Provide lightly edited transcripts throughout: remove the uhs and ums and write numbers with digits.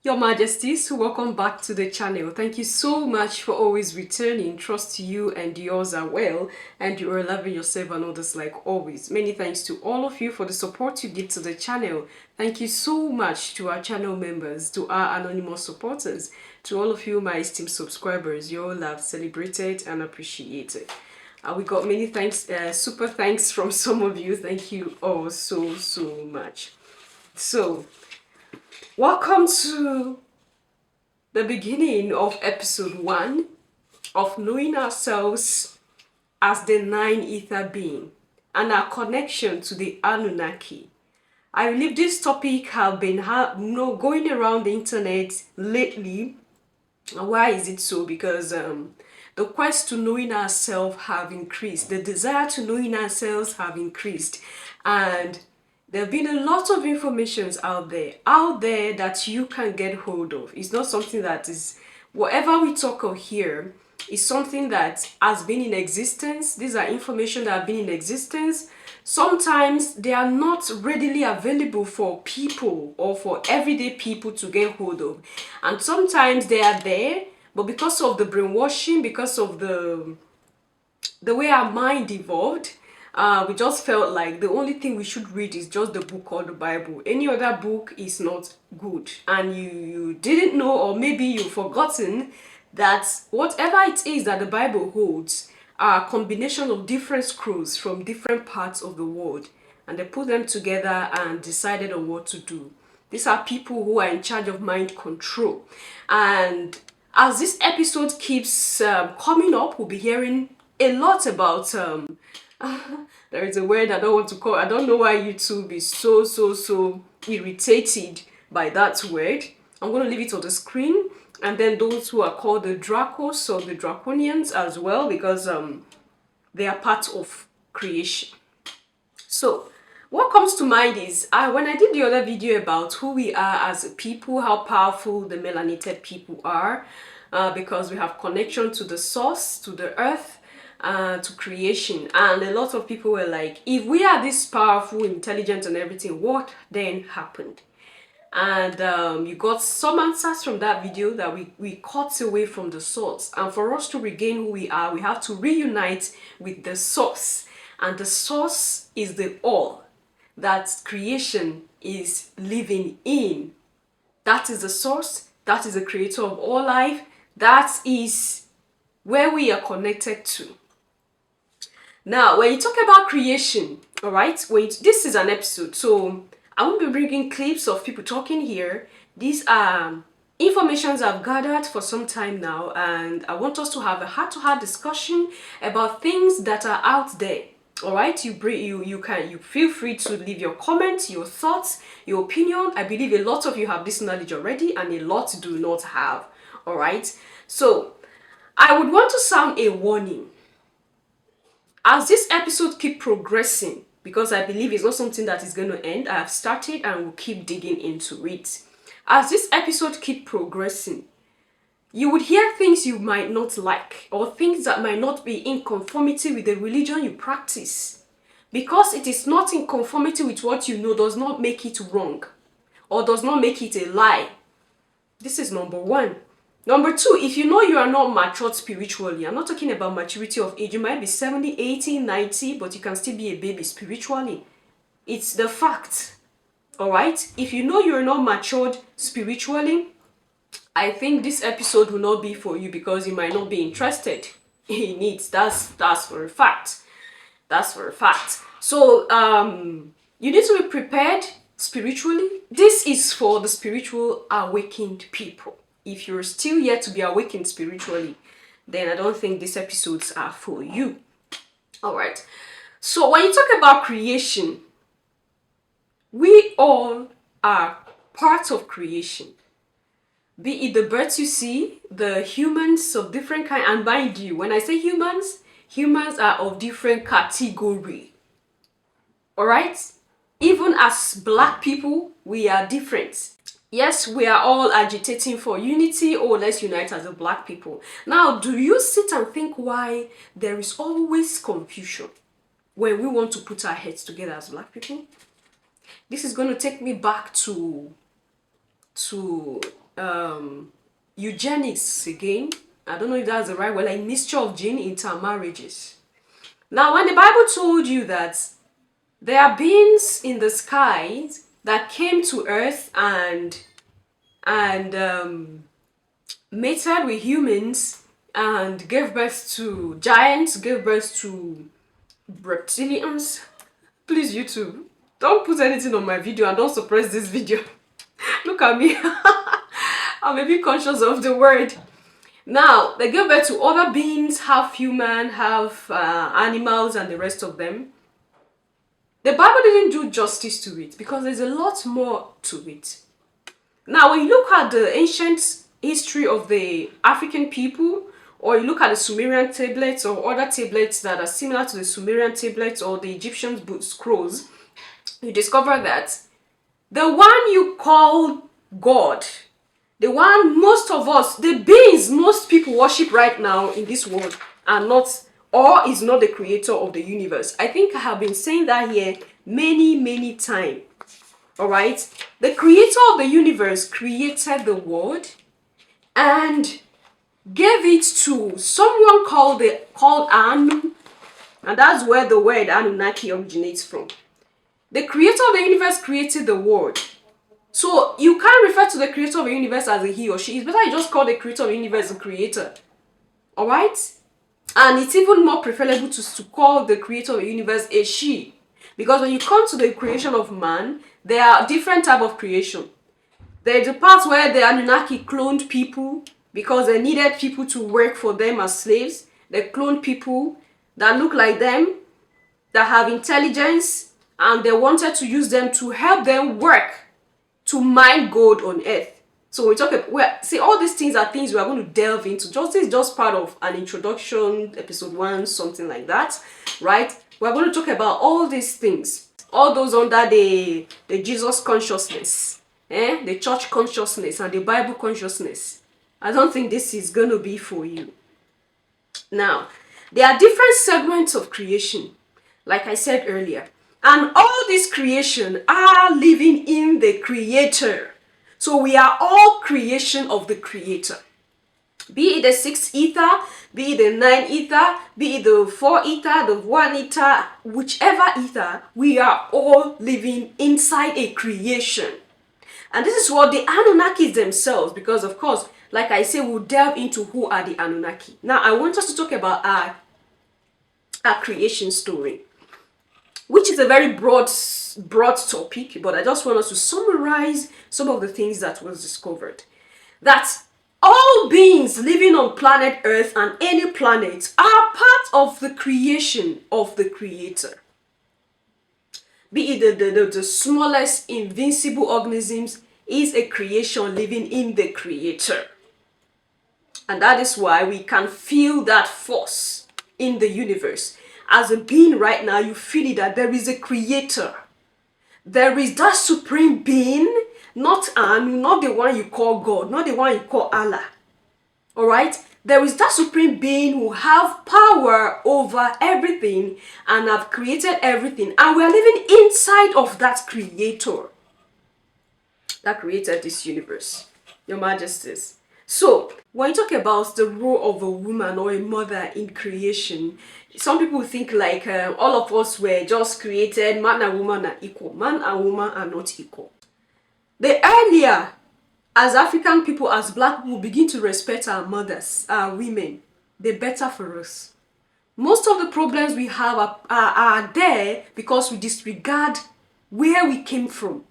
Your Majesties, welcome back to the channel. Thank you so much for always returning. Trust you and yours are well, and you are loving yourself and others like always. Many thanks to all of you for the support you give to the channel. Thank you so much to our channel members, to our anonymous supporters, to all of you, my esteemed subscribers. You all have celebrated and appreciated. We got many thanks, super thanks from some of you. Thank you all so much. So, welcome to the beginning of episode 1 of knowing ourselves as the nine ether being and our connection to the Anunnaki. I believe this topic have been going around the internet lately. Why is it so? Because the quest to knowing ourselves have increased. The desire to knowing ourselves have increased. And there have been a lot of informations out there that you can get hold of. It's not something that is, whatever we talk of here is something that has been in existence. These are information that have been in existence. Sometimes they are not readily available for people or for everyday people to get hold of. And sometimes they are there, but because of the brainwashing, because of the way our mind evolved, we just felt like the only thing we should read is just the book called the Bible. Any other book is not good. And you didn't know, or maybe you've forgotten, that whatever it is that the Bible holds are a combination of different scrolls from different parts of the world. And they put them together and decided on what to do. These are people who are in charge of mind control. And as this episode keeps coming up, we'll be hearing a lot about there is a word I don't want to call. I don't know why YouTube is so irritated by that word. I'm going to leave it on the screen, and then those who are called the Dracos or the Draconians as well, because they are part of creation. So what comes to mind is when I did the other video about who we are as a people, how powerful the melanated people are, because we have connection to the source, to the earth, to creation. And a lot of people were like, if we are this powerful, intelligent and everything, what then happened? And you got some answers from that video that we cut away from the source. And for us to regain who we are, we have to reunite with the source. And the source is the all that creation is living in. That is the source. That is the creator of all life. That is where we are connected to. Now, when you talk about creation, all right, this is an episode, so I won't be bringing clips of people talking here. These are informations I've gathered for some time now, and I want us to have a heart-to-heart discussion about things that are out there. All right, you feel free to leave your comments, your thoughts, your opinion. I believe a lot of you have this knowledge already, and a lot do not have. All right, so I would want to sound a warning. As this episode keep progressing, because I believe it's not something that is going to end, I have started and will keep digging into it. As this episode keep progressing, you would hear things you might not like, or things that might not be in conformity with the religion you practice. Because it is not in conformity with what you know does not make it wrong, or does not make it a lie. This is number one. Number two, if you know you are not matured spiritually, I'm not talking about maturity of age. You might be 70, 80, 90, but you can still be a baby spiritually. It's the fact. Alright? If you know you're not matured spiritually, I think this episode will not be for you, because you might not be interested in it. That's for a fact. That's for a fact. So, you need to be prepared spiritually. This is for the spiritual awakened people. If you're still yet to be awakened spiritually, then I don't think these episodes are for you. All right. So when you talk about creation, we all are part of creation. Be it the birds you see, the humans of different kind, and mind you, when I say humans, humans are of different category. All right. Even as black people, we are different. Yes, we are all agitating for unity. Oh, let's unite as a black people. Now, do you sit and think why there is always confusion when we want to put our heads together as black people? This is going to take me back to eugenics again. I don't know if that's the right word, like mixture of gene intermarriages. Now, when the Bible told you that there are beings in the skies that came to earth and mated with humans and gave birth to giants, gave birth to reptilians. Please, YouTube, don't put anything on my video and don't suppress this video. Look at me. I'm a bit conscious of the word. Now, they give birth to other beings, half human, half animals, and the rest of them. The Bible didn't do justice to it because there's a lot more to it. Now, when you look at the ancient history of the African people, or you look at the Sumerian tablets or other tablets that are similar to the Sumerian tablets or the Egyptian scrolls, you discover that the one you call God, the one most of us, the beings most people worship right now in this world are not, or is not the creator of the universe. I think I have been saying that here many times. All right, the creator of the universe created the world and gave it to someone called Anu, and that's where the word Anunaki originates from. The creator of the universe created the world. So you can't refer to the creator of the universe as a he or she. It's better you just call the creator of the universe the creator. Alright? And it's even more preferable to call the creator of the universe a she. Because when you come to the creation of man, there are different types of creation. There's a part where the Anunnaki cloned people because they needed people to work for them as slaves. They cloned people that look like them, that have intelligence, and they wanted to use them to help them work to mine gold on earth. So we talk about, see, all these things are things we are going to delve into. This is just part of an introduction, episode 1, something like that, right? We're going to talk about all these things, all those under the Jesus consciousness, the church consciousness and the Bible consciousness. I don't think this is going to be for you. Now, there are different segments of creation, like I said earlier. And all these creation are living in the Creator. So we are all creation of the Creator. Be it the 6 ether, be it the 9 ether, be it the 4 ether, the 1 ether, whichever ether, we are all living inside a creation. And this is what the Anunnakis themselves, because of course, like I say, we'll delve into who are the Anunnaki. Now, I want us to talk about our creation story, which is a very broad topic, but I just want us to summarize some of the things that was discovered. That all beings living on planet Earth and any planet are part of the creation of the Creator. Be it the smallest invincible organisms is a creation living in the Creator. And that is why we can feel that force in the universe. As a being right now, you feel it, that there is a Creator. There is that supreme being, not Anu, not the one you call God, not the one you call Allah. Alright? There is that supreme being who have power over everything and have created everything. And we are living inside of that Creator that created this universe. Your Majesties. So, when you talk about the role of a woman or a mother in creation, some people think like all of us were just created, man and woman are equal. Man and woman are not equal. The earlier, as African people, as black people, begin to respect our mothers, our women, the better for us. Most of the problems we have are there because we disregard where we came from.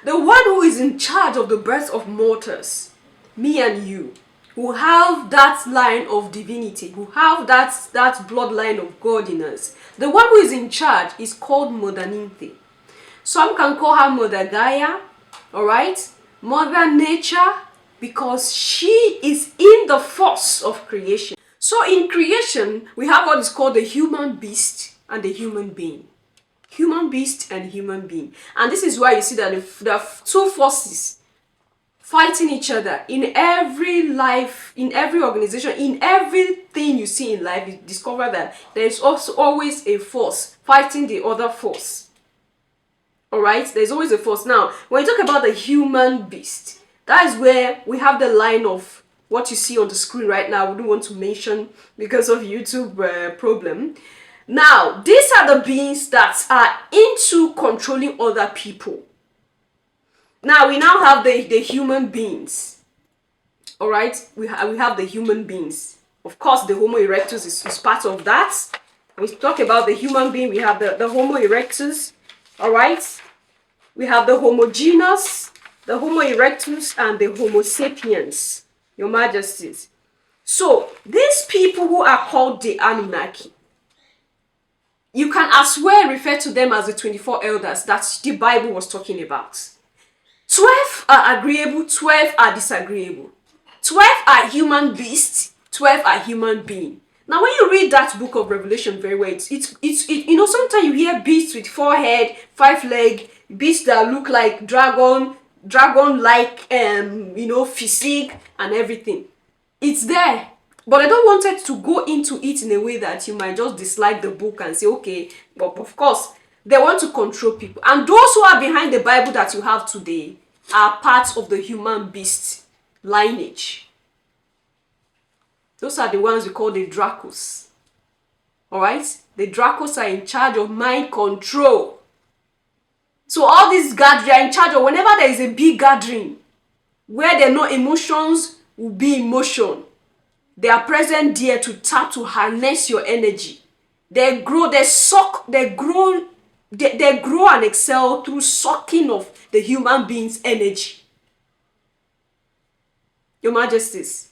The one who is in charge of the birth of mortals, me and you, who have that line of divinity, who have that bloodline of God in us. The one who is in charge is called Mother Ninthi. Some can call her Mother Gaia, alright? Mother Nature, because she is in the force of creation. So in creation, we have what is called the human beast and the human being. Human beast and human being. And this is why you see that there are two forces fighting each other in every life, in every organization, in everything you see in life. You discover that there is also always a force fighting the other force. Alright, there's always a force. Now, when you talk about the human beast, That is where we have the line of what you see on the screen right now. We don't want to mention because of YouTube problem. Now, these are the beings that are into controlling other people. Now, we now have the human beings. All right, we have the human beings. Of course, the Homo erectus is part of that. We talk about the human being. We have the Homo erectus. All right, we have the Homo genus, the Homo erectus, and the Homo sapiens, Your Majesties. So these people who are called the Anunnaki, you can as well refer to them as the 24 elders that the Bible was talking about. 12 are agreeable, 12 are disagreeable. 12 are human beasts, 12 are human beings. Now, when you read that book of Revelation very well, it's you know, sometimes you hear beasts with 4 heads, 5 legs, beasts that look like dragon-like, you know, physique and everything. It's there. But I don't want it to go into it in a way that you might just dislike the book and say, okay, but of course, they want to control people. And those who are behind the Bible that you have today are part of the human beast lineage. Those are the ones we call the Dracos. Alright? The Dracos are in charge of mind control. So all these gatherings are in charge of whenever there is a big gathering where there are no emotions, will be emotion. They are present there to tap, to harness your energy. They grow, they suck, they grow and excel through sucking of the human being's energy. Your Majesties,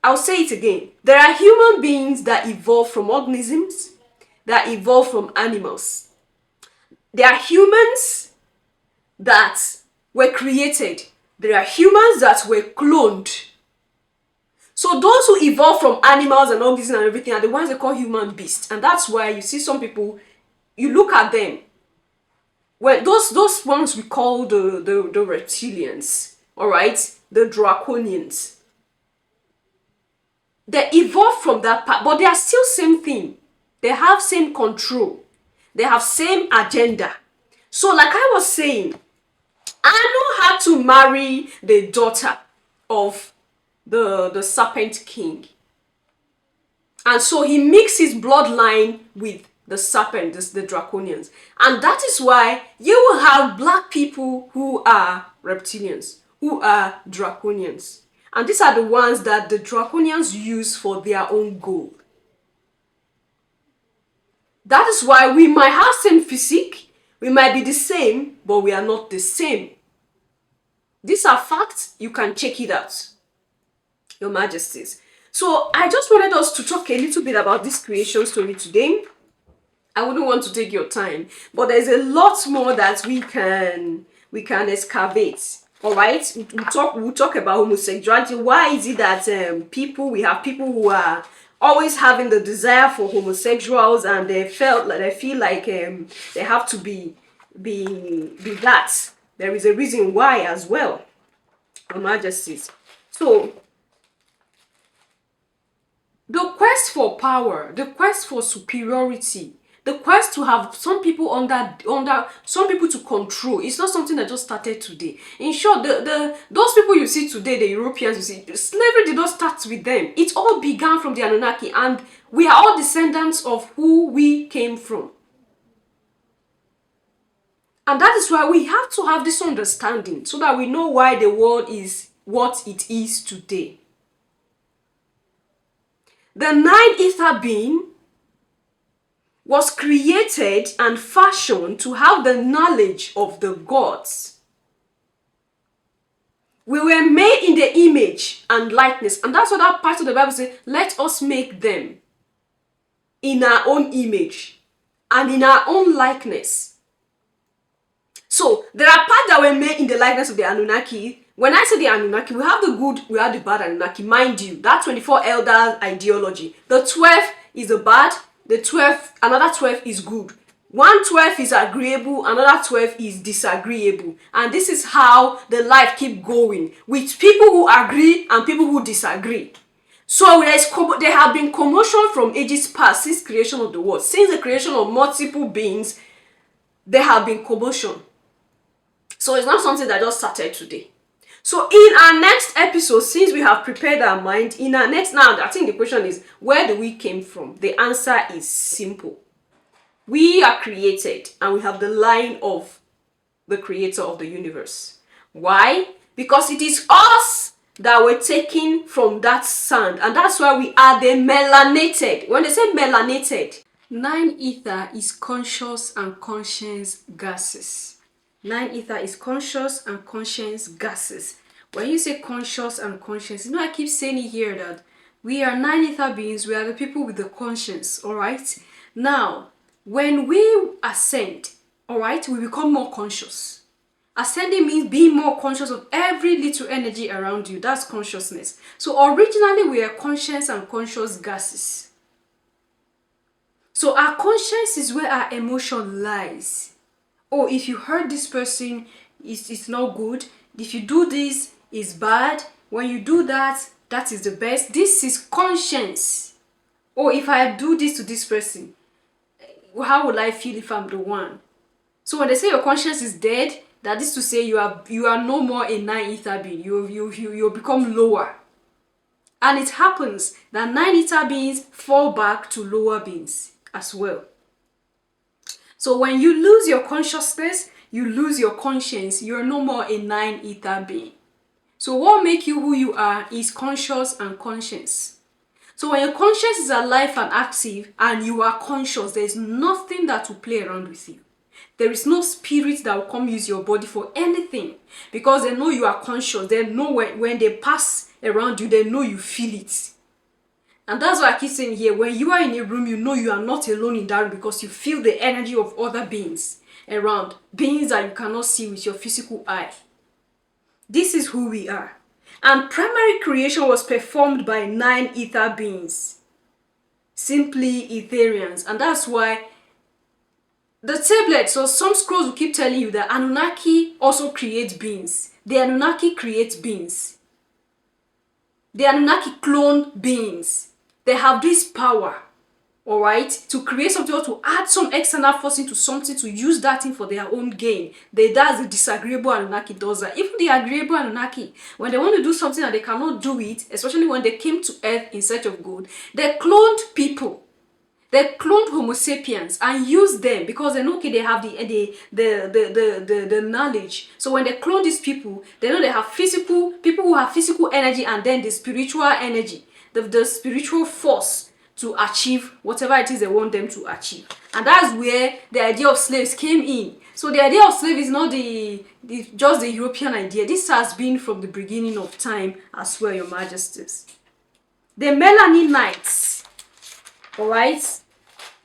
I'll say it again. There are human beings that evolve from organisms, that evolve from animals. There are humans that were created. There are humans that were cloned. So those who evolve from animals and organisms and everything are the ones they call human beasts. And that's why you see some people, you look at them. Well, those ones we call the reptilians, all right? The draconians. They evolved from that part, but they are still same thing. They have same control. They have same agenda. So like I was saying, Anu had to marry the daughter of the serpent king. And so he mixed his bloodline with the serpent, the draconians. And that is why you will have black people who are reptilians, who are draconians. And these are the ones that the draconians use for their own goal. That is why we might have same physique, we might be the same, but we are not the same. These are facts, you can check it out, Your Majesties. So I just wanted us to talk a little bit about this creation story today. I wouldn't want to take your time, but there's a lot more that we can excavate. All right, we'll talk about homosexuality. Why is it that we have people who are always having the desire for homosexuals, and they feel like they have to be that. There is a reason why as well, Your Majesties. So the quest for power, the quest for superiority, the quest to have some people under some people to control, it's not something that just started today. In short, those people you see today, the Europeans you see, slavery did not start with them. It all began from the Anunnaki, and we are all descendants of who we came from. And that is why we have to have this understanding, so that we know why the world is what it is today. The 9 ether being was created and fashioned to have the knowledge of the gods. We were made in the image and likeness. And that's what that part of the Bible says, let us make them in our own image and in our own likeness. So there are parts that were made in the likeness of the Anunnaki. When I say the Anunnaki, we have the good, we have the bad Anunnaki. Mind you, that 24 elders ideology. The 12 is the bad, another 12 is good. 112 is agreeable, another 12 is disagreeable. And this is how the life keep going, with people who agree and people who disagree. So there have been commotion from ages past, since creation of the world. Since the creation of multiple beings, there have been commotion. So it's not something that just started today. So in our next episode, since we have prepared our mind, in our next, now I think the question is, where do we came from? The answer is simple. We are created and we have the line of the creator of the universe. Why? Because it is us that were taken from that sand, and that's why we are the melanated. When they say melanated, nine ether is conscious and conscience gases. Nine ether is conscious and conscience gases. When you say conscious and conscience, I keep saying it here that we are nine ether beings, we are the people with the conscience, alright? Now, when we ascend, alright, we become more conscious. Ascending means being more conscious of every little energy around you. That's consciousness. So originally we are conscious and conscious gases. So our conscience is where our emotion lies. Oh, if you hurt this person, it's not good. If you do this, it's bad. When you do that, that is the best. This is conscience. Oh, if I do this to this person, how will I feel if I'm the one? So when they say your conscience is dead, that is to say you are no more a nine ether being. You become lower. And it happens that nine ether beings fall back to lower beings as well. So when you lose your consciousness, you lose your conscience, you're no more a nine ether being. So what makes you who you are is conscious and conscience. So when your conscience is alive and active and you are conscious, there's nothing that will play around with you. There is no spirit that will come use your body for anything, because they know you are conscious. They know when they pass around you, they know you feel it. And that's why I keep saying here, when you are in a room, you know you are not alone in that room because you feel the energy of other beings around, beings that you cannot see with your physical eye. This is who we are. And primary creation was performed by nine ether beings, simply Etherians. And that's why the tablet, so some scrolls will keep telling you that Anunaki also create beings. The Anunnaki create beings. The Anunnaki clone beings. They have this power, alright, to create something or to add some external force into something to use that thing for their own gain. That's the disagreeable Anunnaki does that. Even the agreeable Anunnaki, when they want to do something and they cannot do it, especially when they came to Earth in search of good, they cloned people. They cloned Homo sapiens and used them because they know, okay, they have the knowledge. So when they clone these people, they know they have people who have physical energy, and then the spiritual energy, the spiritual force to achieve whatever it is they want them to achieve. And that's where the idea of slaves came in. So the idea of slave is not just the European idea. This has been from the beginning of time as well, Your Majesties. The Melaninites, alright?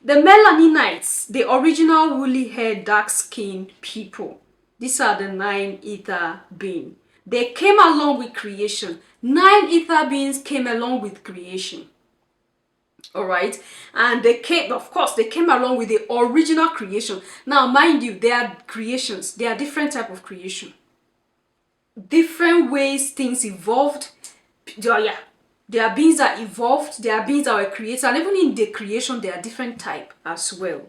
The Melaninites, the original woolly-haired, dark-skinned people. These are the nine ether beings. They came along with creation. Nine ether beings came along with creation. Alright? And they came along with the original creation. Now, mind you, they are creations. They are different type of creation. Different ways things evolved. There are beings that evolved, there are beings that were created, and even in the creation, there are different types as well.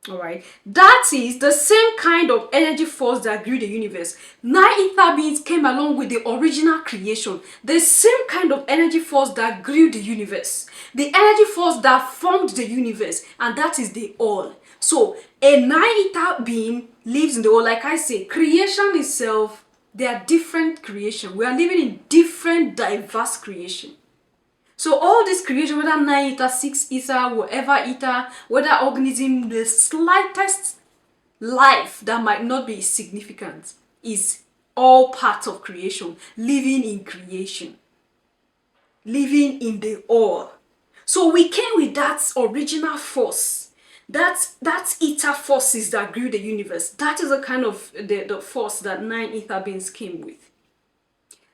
Alright? That is the same kind of energy force that grew the universe. Nine ether beings came along with the original creation. The same kind of energy force that grew the universe. The energy force that formed the universe, and that is the all. So, a nine ether being lives in the all. Like I say, creation itself, they are different creation. We are living in different, diverse creation. So all this creation, whether 9 ether, 6 ether, whatever ether, whether organism, the slightest life that might not be significant, is all part of creation. Living in creation. Living in the all. So we came with that original force. That's ether forces that grew the universe. That is the kind of the force that nine ether beings came with.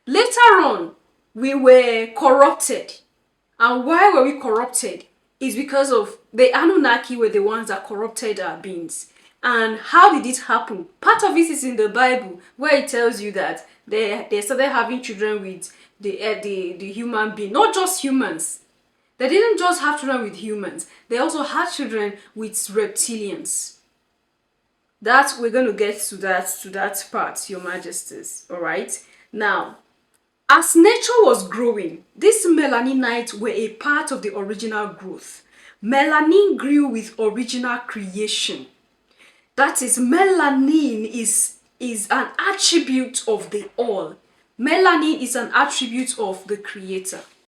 Later on, we were corrupted. And why were we corrupted? Is because of the Anunnaki were the ones that corrupted our beings. And how did it happen? Part of it is in the Bible, where it tells you that they started having children with the human being, not just humans. They didn't just have children with humans. They also had children with reptilians. We're going to get to that part, Your Majesties. All right. Now, as nature was growing, these melaninites were a part of the original growth. Melanin grew with original creation. That is, melanin is an attribute of the all. Melanin is an attribute of the creator.